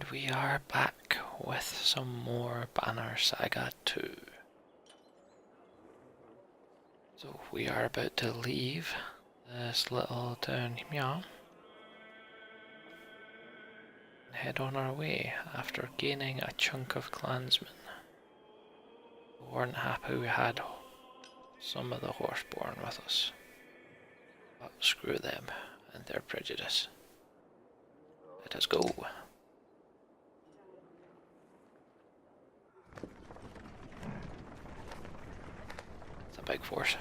And we are back with some more Banner Saga 2. So we are about to leave this little town here and head on our way after gaining a chunk of clansmen. We weren't happy we had some of the horseborn with us, but screw them and their prejudice. Let us go. It's a big force.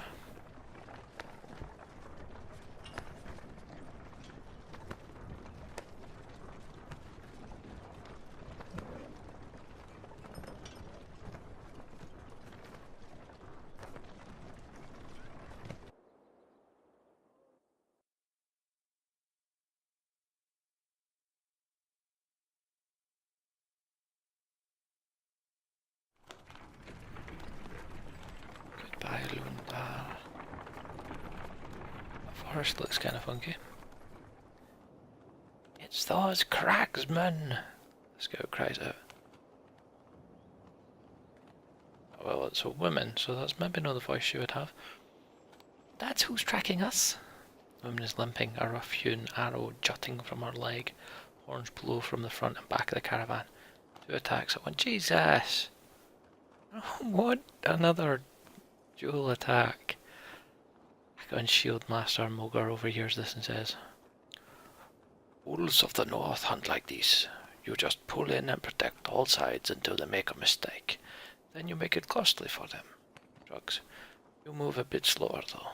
Goodbye, Lundar. The forest looks kind of funky. It's those cragsmen! The scout cries out. Well, it's a woman, so that's maybe not the voice she would have. That's who's tracking us. The woman is limping, a rough-hewn arrow jutting from her leg. Horns blow from the front and back of the caravan. 2 attacks at once. Jesus! What? Another dual attack. Gun Shield Master Mogar overhears this and says, "Wolves of the North hunt like these. You just pull in and protect all sides until they make a mistake. Then you make it costly for them." Drugs. You move a bit slower though.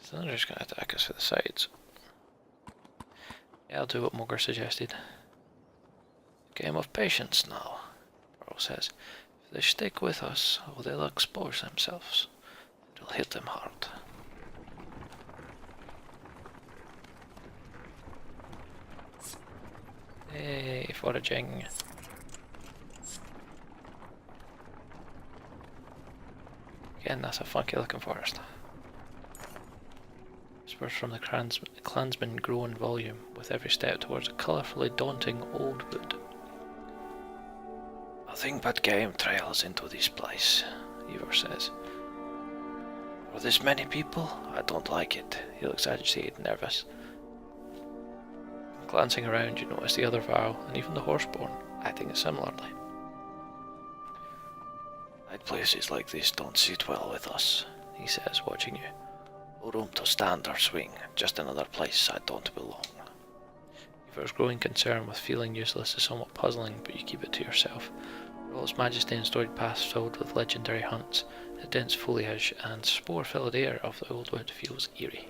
So they're just going to attack us for the sides. Yeah, I'll do what Mogar suggested. Game of patience now, Earl says. If they stick with us, or they'll expose themselves. It'll hit them hard. Hey, foraging. Again, that's a funky looking forest. Whispers from the clansmen grow in volume with every step towards a colourfully daunting old wood. Nothing but game trails into this place, Ivor says. For this many people, I don't like it. He looks agitated and nervous. Glancing around, you notice the other Varl and even the horseborn acting similarly. Night places like this don't sit well with us, he says, watching you. No room to stand or swing, just another place I don't belong. Ivor's growing concern with feeling useless is somewhat puzzling, but you keep it to yourself. For all its majesty and storied past filled with legendary hunts, the dense foliage and spore-filled air of the old wood feels eerie.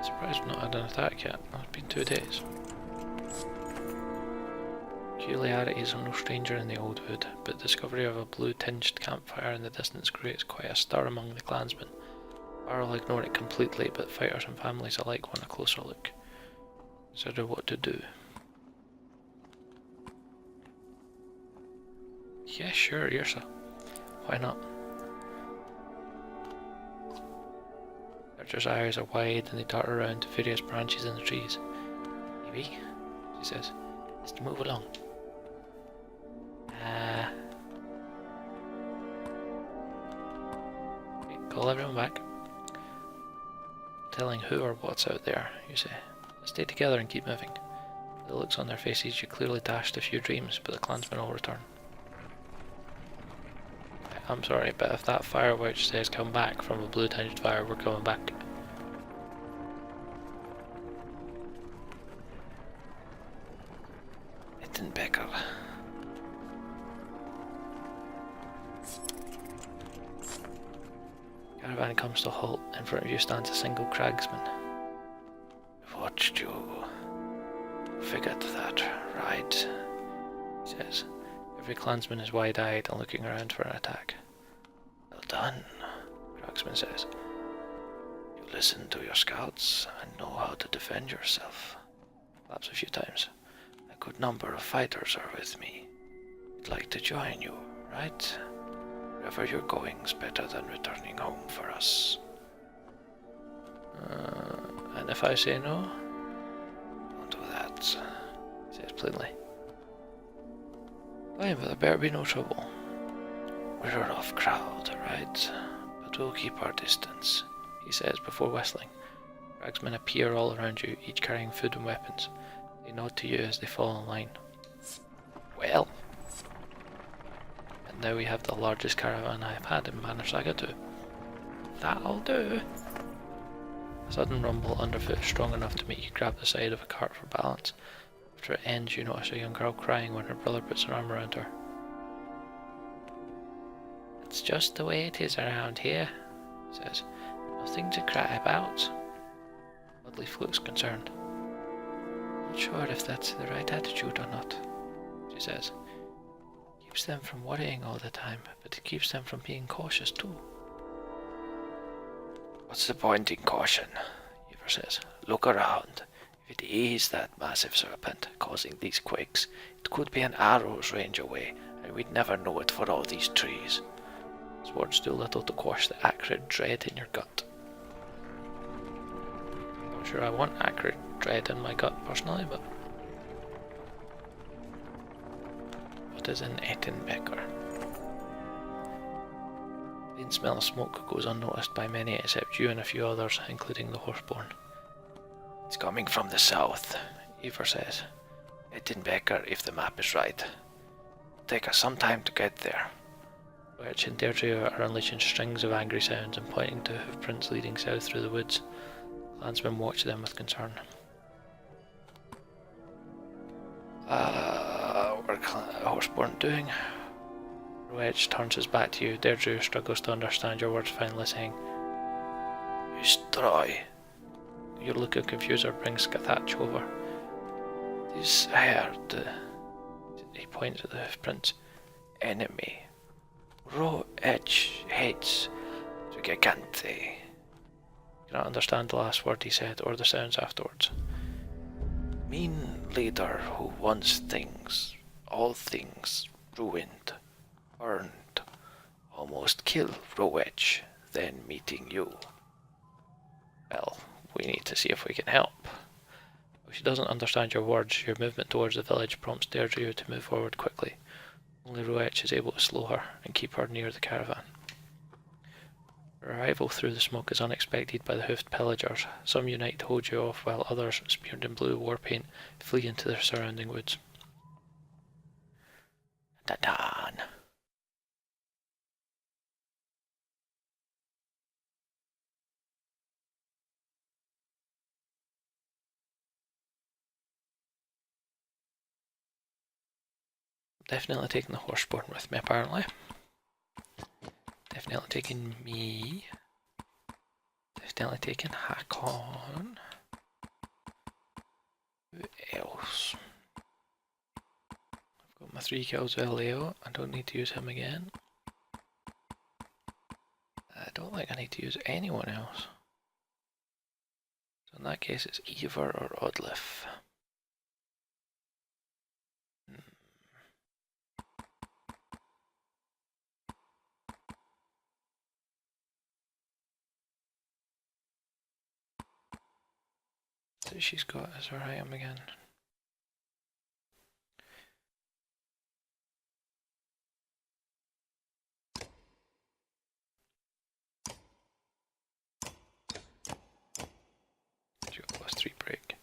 Surprised we've not had an attack yet. It's been 2 days. Peculiarities are no stranger in the old wood, but discovery of a blue-tinged campfire in the distance creates quite a stir among the clansmen. Varl ignore it completely, but fighters and families alike want a closer look. Consider what to do. Yeah, sure, Yrsa. Why not? Archer's eyes are wide and they dart around to various branches in the trees. Maybe, she says, is to move along. Okay, call everyone back. Telling who or what's out there, you say. Stay together and keep moving. The looks on their faces, you clearly dashed a few dreams, but the clansmen will return. I'm sorry, but if that fire witch says come back from a blue-tinged fire, we're coming back. It didn't back up. Caravan comes to a halt. In front of you stands a single cragsman. I've watched you. Figured that, right? He says. Every clansman is wide-eyed and looking around for an attack. Well done, Cracksman says. You listen to your scouts and know how to defend yourself. Claps a few times. A good number of fighters are with me. I'd like to join you, right? Wherever you're going's better than returning home for us. And if I say no? Don't do that, he says plainly. Fine, but there better be no trouble. We're a rough crowd, right? But we'll keep our distance, he says before whistling. Cragsmen appear all around you, each carrying food and weapons. They nod to you as they fall in line. Well, and now we have the largest caravan I have had in Manor Saga 2. That'll do. A sudden rumble underfoot is strong enough to make you grab the side of a cart for balance. After it ends, you notice a young girl crying when her brother puts an arm around her. It's just the way it is around here, he says. Nothing to cry about. Bloodleaf looks concerned. Not sure if that's the right attitude or not, she says. Keeps them from worrying all the time, but it keeps them from being cautious too. What's the point in caution? Ivor says. Look around. If it is that massive serpent causing these quakes, it could be an arrow's range away, and we'd never know it for all these trees. His words do little to quash the acrid dread in your gut. Not sure I want acrid dread in my gut personally, but... What is an Ettenbecker? The faint smell of smoke goes unnoticed by many except you and a few others, including the horseborn. It's coming from the south, Ivor says. Ettenbecker, if the map is right. It'll take us some time to get there. Roech and Deirdre are unleashing strings of angry sounds and pointing to hoofprints leading south through the woods. Clansmen watch them with concern. What are horseborn doing? Roech turns his back to you. Deirdre struggles to understand your words, finally saying, You destroy. Your look of confuser brings Scathach over. This herd, he points at the hoofprints, enemy. Roech hates Gigante. Cannot understand the last word he said or the sounds afterwards. Mean leader who wants things, all things, ruined, burned, almost killed Roech, then meeting you. Well, we need to see if we can help. If she doesn't understand your words, your movement towards the village prompts Deirdre to move forward quickly. Only Roech is able to slow her and keep her near the caravan. Her arrival through the smoke is unexpected by the hoofed pillagers. Some unite to hold you off, while others, smeared in blue war paint, flee into the surrounding woods. Da-dan! Definitely taking the horseborn with me, apparently. Definitely taking me. Definitely taking Hakon. Who else? I've got my 3 kills with Leo. I don't need to use him again. I don't think I need to use anyone else. So in that case it's Ivor or Odlif. So she's got as her item again. She got +3 break.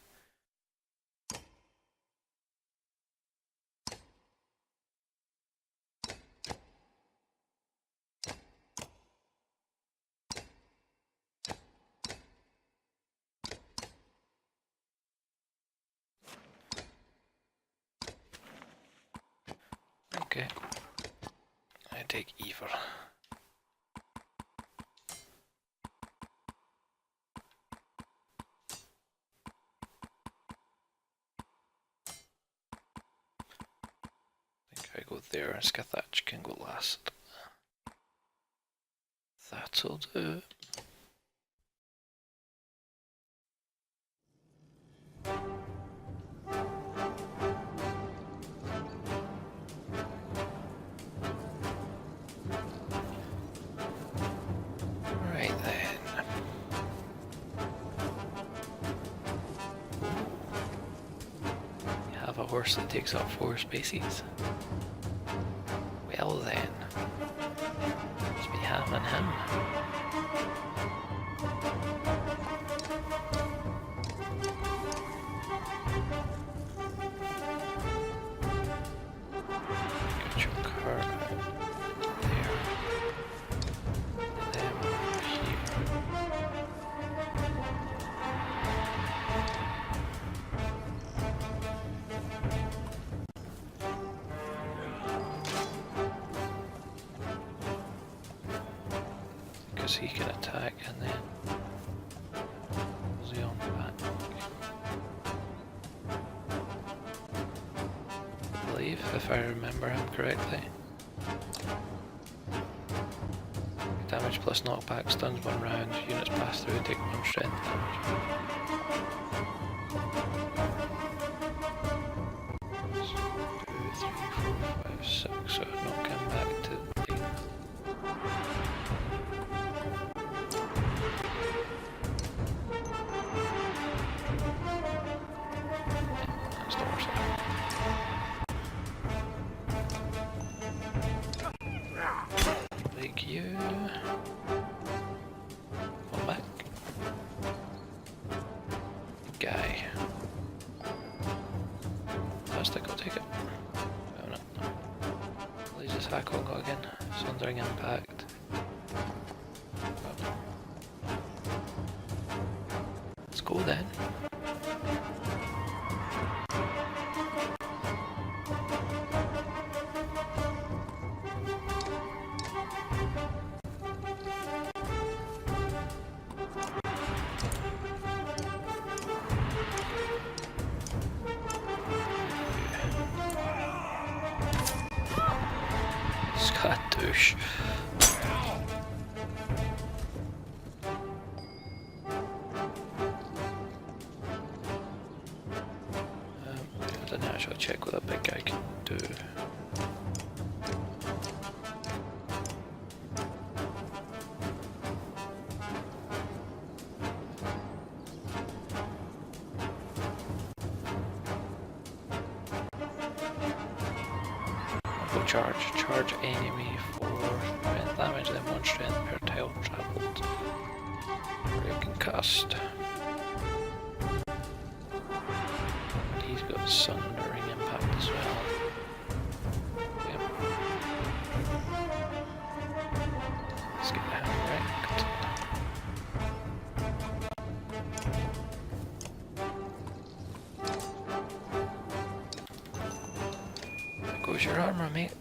Okay, I take Ivor. I think I go there and Scathach can go last. That'll do. Right then. You have a horse that takes up 4 spaces. Well then. Must be having him. Get your car out there. And then over here. Because he can attack and then is he on the back? I believe, if I remember him correctly. Damage plus knockback, stuns 1 round, units pass through and take 1 strength damage. 2, 3, 4, 5, 6, so knock him back to 8. That's the worst. Like you. Come back. Guy. Plastic, I'll take it. Oh no. Laser's hack on go again. Sundering impact. Oh. Let's go then. Douche. I didn't actually check what that big guy can do. Charge enemy for strength damage, then 1 strength per tile traveled. Or you can cast. And he's got sundering impact as well. Yep. Let's get him wrecked. There goes your armor, mate.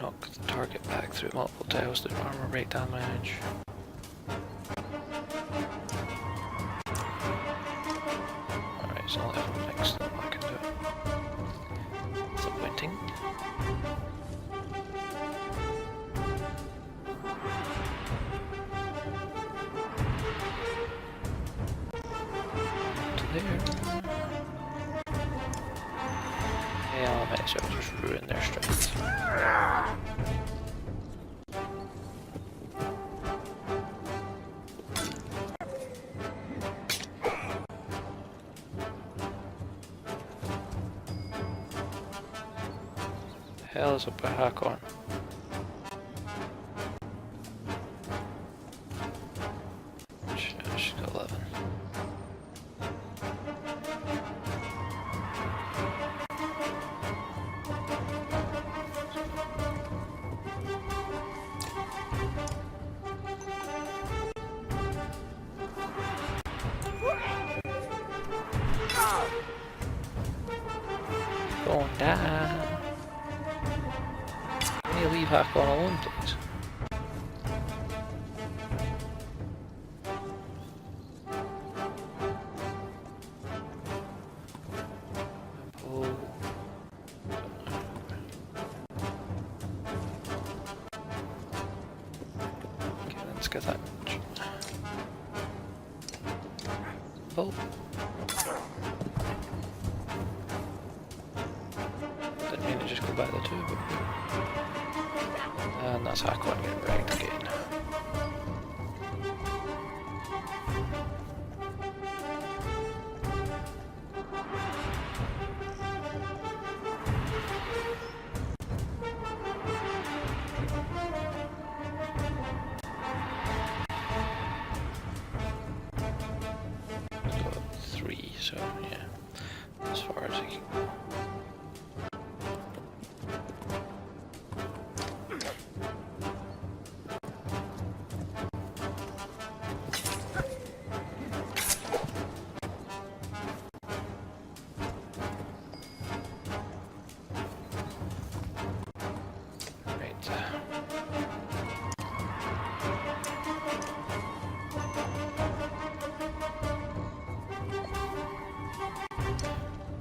Knock the target back through multiple tiles to armor break damage. Alright, so I'll have him next time I can do it. Disappointing. Yeah, I might as well just ruin their strength. The hell is up a hack on? She's got 11. Going down. Can you leave hack on alone, please? Look at that. Oh. Didn't mean to just go back the two, but... And that's hack on getting wrecked again. So yeah, as far as I can go. Right.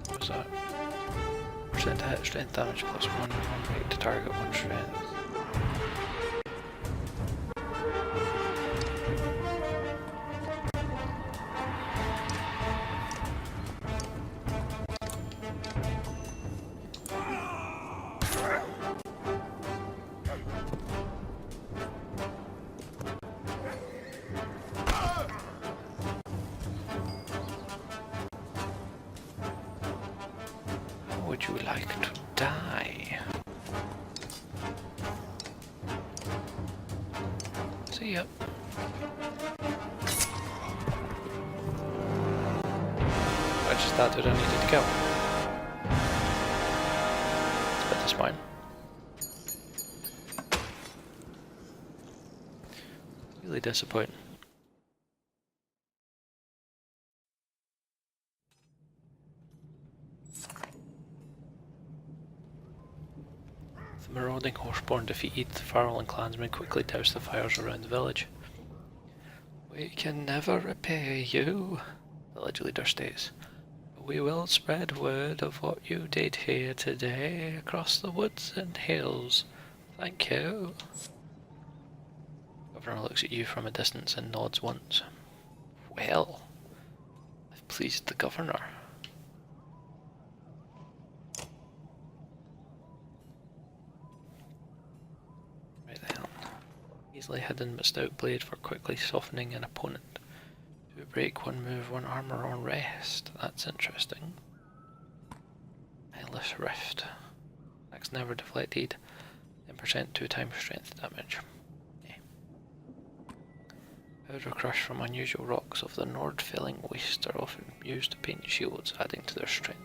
What's that? Percent to hit, strength damage plus one rate to target one strength. How would you like to die? See ya. I just thought that I needed to kill. Let's bet this mine. Really disappointing. The marauding horseborn defeated, the Farrell clansmen quickly doused the fires around the village. We can never repay you, the village leader states. But we will spread word of what you did here today across the woods and hills. Thank you. The governor looks at you from a distance and nods once. Well, I've pleased the governor. Right then. Easily hidden but stout blade for quickly softening an opponent. To break one move, one armor on rest. That's interesting. Eyeless Rift. Axe never deflected. 10% 2 times strength damage. Okay. Powder crush from unusual rocks of the Nord-filling waste are often used to paint shields, adding to their strength.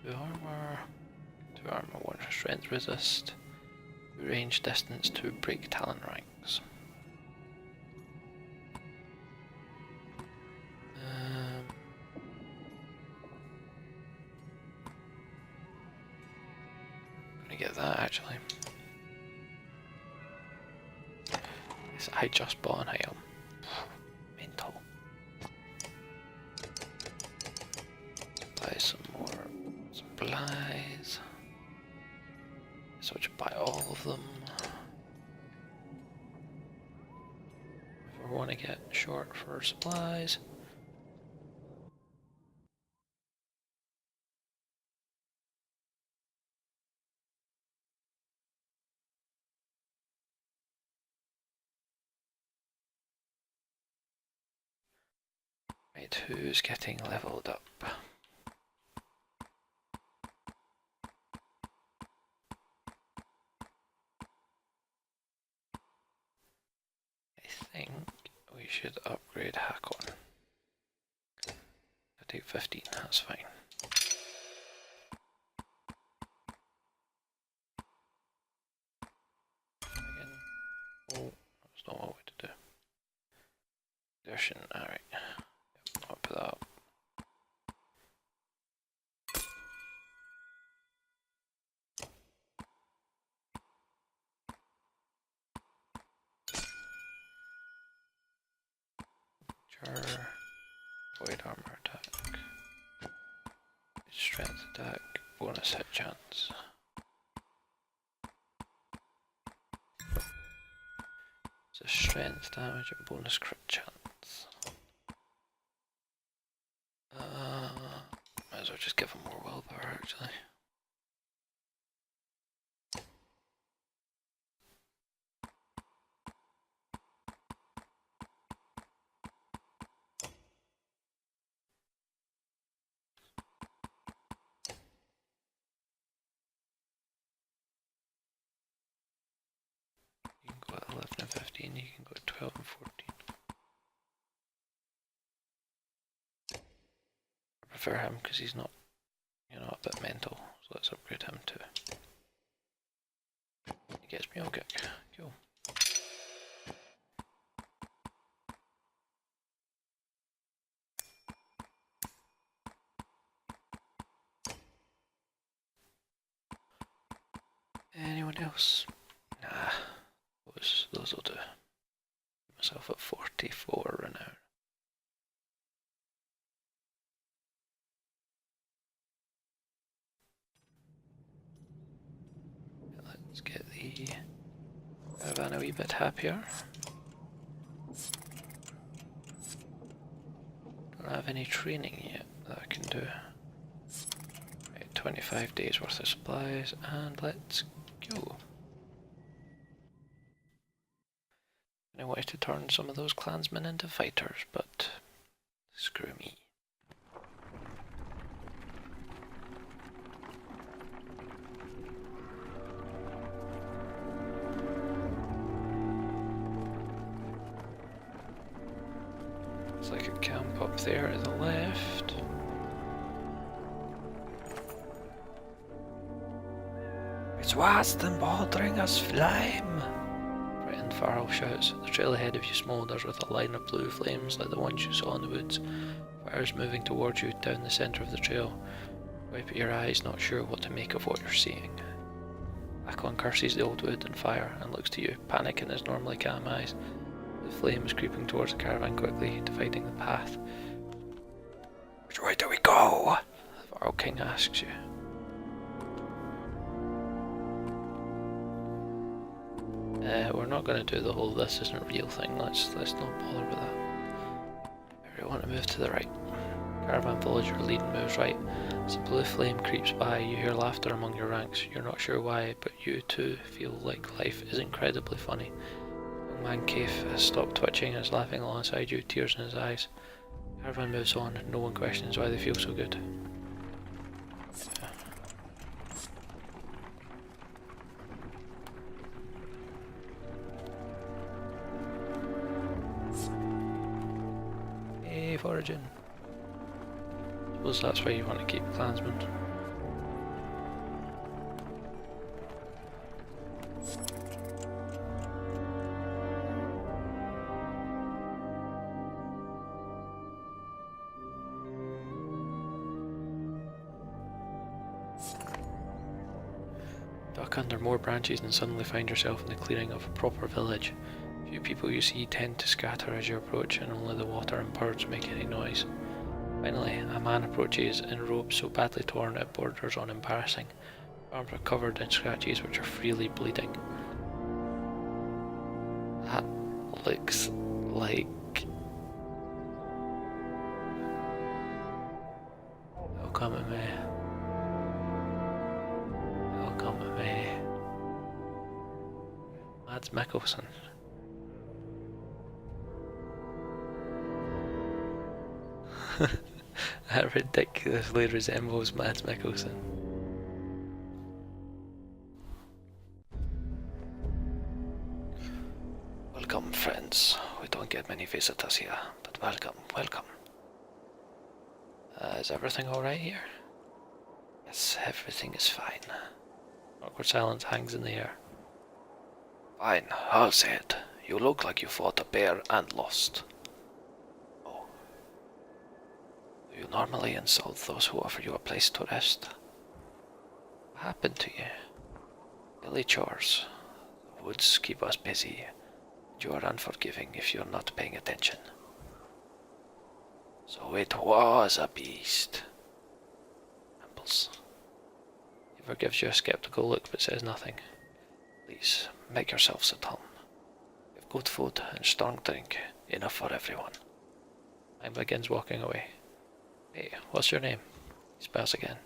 2 armor, 1 strength resist, 2 range distance, 2 break talent ranks. I'm gonna get that actually. I just bought an item. Mental. Buy some more supplies. So I should buy all of them. If we want to get short for supplies. Right, who's getting leveled up? I think we should upgrade Hakon. I take 15, that's fine. Again. Oh, that's not what we to do. Exertion, alright. I'll put that up. Sure. Void armor attack. Strength attack. Bonus hit chance. It's a strength damage and bonus crit chance. Might as well just give him more willpower actually. You can go at 11 and 15, you can go at 12 and 14. I prefer him because he's not, you know, a bit mental, so let's upgrade him too. He gets me all kick. Cool. Anyone else? Nah, those will do. Myself at 44 renown. Let's get the caravan a wee bit happier. Don't have any training yet that I can do. Right, 25 days worth of supplies, and let's go. I wanted to turn some of those clansmen into fighters, but screw me. It's like a camp up there to the left. It's worse than bothering us, flame! Frightened Farrell shouts. The trail ahead of you smoulders with a line of blue flames like the ones you saw in the woods. Fire's moving towards you down the centre of the trail. Wipe at your eyes, not sure what to make of what you're seeing. Aquan curses the old wood and fire and looks to you, panic in his normally calm eyes. The flame is creeping towards the caravan quickly, dividing the path. Which way do we go? Farrell King asks you. We're not going to do the whole this isn't real thing, let's not bother with that. We want to move to the right. Caravan villager leading moves right. As the blue flame creeps by, you hear laughter among your ranks. You're not sure why, but you too feel like life is incredibly funny. Young man Kaif has stopped twitching and is laughing alongside you, tears in his eyes. Caravan moves on, no one questions why they feel so good. Origin. Suppose that's why you want to keep clansmen. Duck under more branches and suddenly find yourself in the clearing of a proper village. Few people you see tend to scatter as you approach, and only the water and birds make any noise. Finally, a man approaches in robes so badly torn it borders on embarrassing. Arms are covered in scratches which are freely bleeding. That looks like... It'll come at me. It'll come at me. Mads Mikkelsen. That ridiculously resembles Mads Mikkelsen. Welcome, friends. We don't get many visitors here, but welcome, welcome. Is everything alright here? Yes, everything is fine. Awkward silence hangs in the air. Fine, I'll say it. You look like you fought a bear and lost. Do you normally insult those who offer you a place to rest? What happened to you? Daily chores. The woods keep us busy, and you are unforgiving if you're not paying attention. So it was a beast. Rambles. He forgives you a skeptical look but says nothing. Please, make yourselves at home. We've good food and strong drink, enough for everyone. Man begins walking away. Hey, what's your name? He smiles again.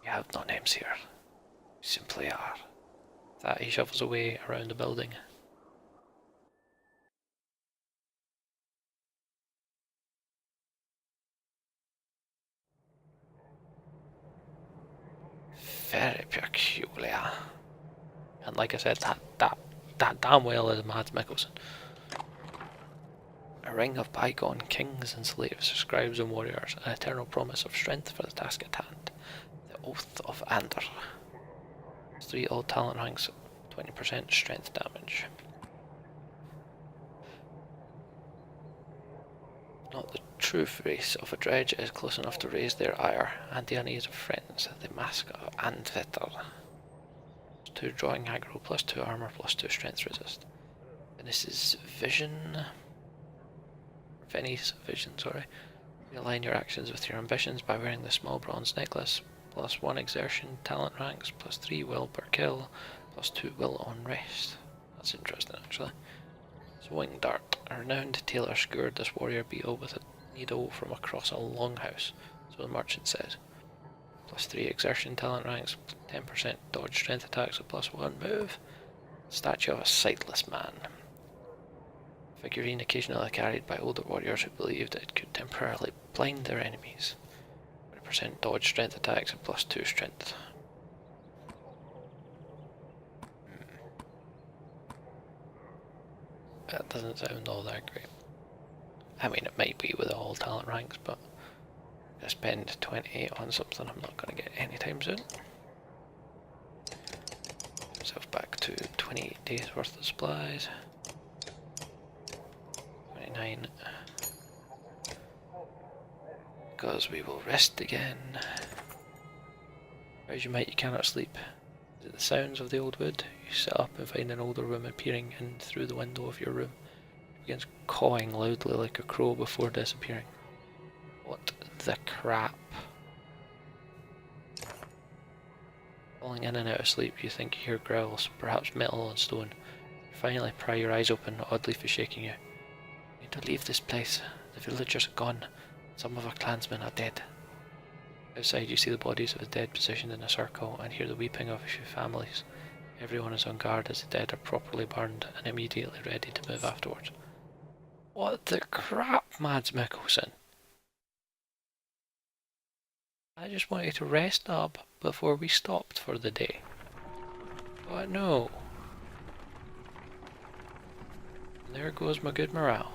We have no names here. We simply are. With that, he shuffles away around the building. Very peculiar. And like I said, that damn well is Mads Mikkelsen. A ring of bygone kings and slaves, scribes and warriors, an eternal promise of strength for the task at hand. The Oath of Ander. 3 all talent ranks, 20% strength damage. Not the true race of a dredge is close enough to raise their ire, and the unease of friends, the mask of Andvetter. +2 drawing aggro, +2 armor, +2 strength resist. Venice's vision. Venice vision, sorry. Realign your actions with your ambitions by wearing the small bronze necklace. +1 exertion, talent ranks, +3 will per kill, +2 will on rest. That's interesting actually. Swing dart. A renowned tailor skewered this warrior beetle with a needle from across a longhouse, so the merchant says. +3 exertion, talent ranks, 10% dodge strength attacks, a +1 move. Statue of a sightless man. Figurine occasionally carried by older warriors who believed it could temporarily blind their enemies. 20% dodge strength attacks and +2 strength. That doesn't sound all that great. I mean, it might be with all talent ranks, but I spend 28 on something I'm not going to get anytime soon. Myself back to 28 days worth of supplies. 29. Because we will rest again. As you might, you cannot sleep. Is it the sounds of the old wood? You sit up and find an older woman peering in through the window of your room. She begins cawing loudly like a crow before disappearing. What the crap? Falling in and out of sleep, you think you hear growls, perhaps metal on stone. You finally pry your eyes open, odd leaf is shaking you. You need to leave this place. The villagers are gone. Some of our clansmen are dead. Outside you see the bodies of the dead positioned in a circle and hear the weeping of a few families. Everyone is on guard as the dead are properly burned and immediately ready to move afterwards. What the crap, Mads Mikkelsen? I just wanted to rest up before we stopped for the day. But no. And there goes my good morale.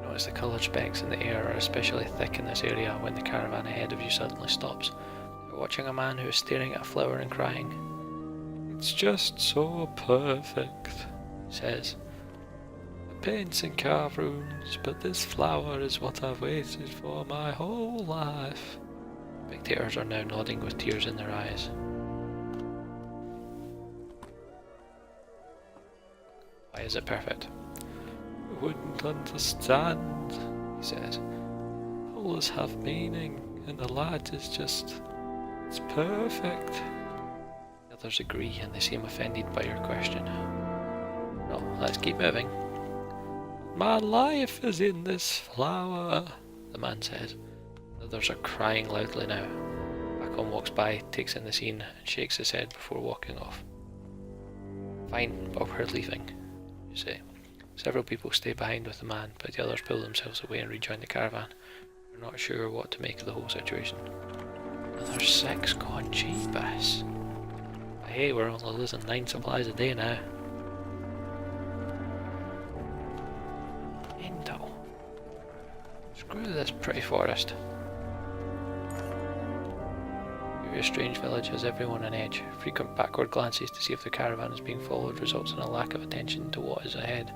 Notice the coloured specks in the air are especially thick in this area when the caravan ahead of you suddenly stops. You're watching a man who is staring at a flower and crying. It's just so perfect, he says. The paints and carved runes, but this flower is what I've waited for my whole life. Spectators are now nodding with tears in their eyes. Why is it perfect? You wouldn't understand, he says. Colours have meaning, and the light is just... it's perfect. The others agree, and they seem offended by your question. No, let's keep moving. My life is in this flower, the man says. The others are crying loudly now. Akon walks by, takes in the scene, and shakes his head before walking off. Fine, but we're leaving, you say. Several people stay behind with the man, but the others pull themselves away and rejoin the caravan. They're not sure what to make of the whole situation. Another 6 gone, jeebus. Hey, we're only losing 9 supplies a day now. Endo. Screw this pretty forest. Your strange village has everyone on edge. Frequent backward glances to see if the caravan is being followed results in a lack of attention to what is ahead.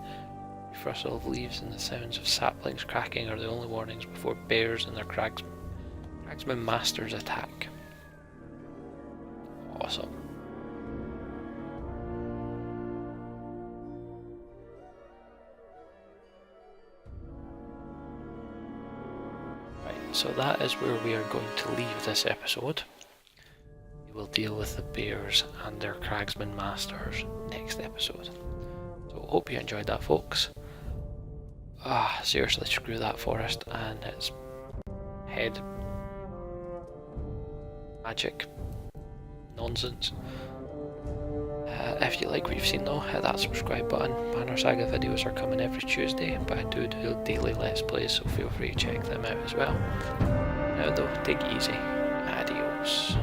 The rustle of leaves and the sounds of saplings cracking are the only warnings before bears and their cragsman masters attack. Awesome. so that is where we are going to leave this episode. We will deal with the bears and their Cragsman Masters next episode. So hope you enjoyed that, folks. Seriously, screw that forest and its head magic nonsense. If you like what you've seen though, hit that subscribe button. Banner Saga videos are coming every Tuesday, but I do daily Let's Plays, so feel free to check them out as well. Now though, take it easy. Adios.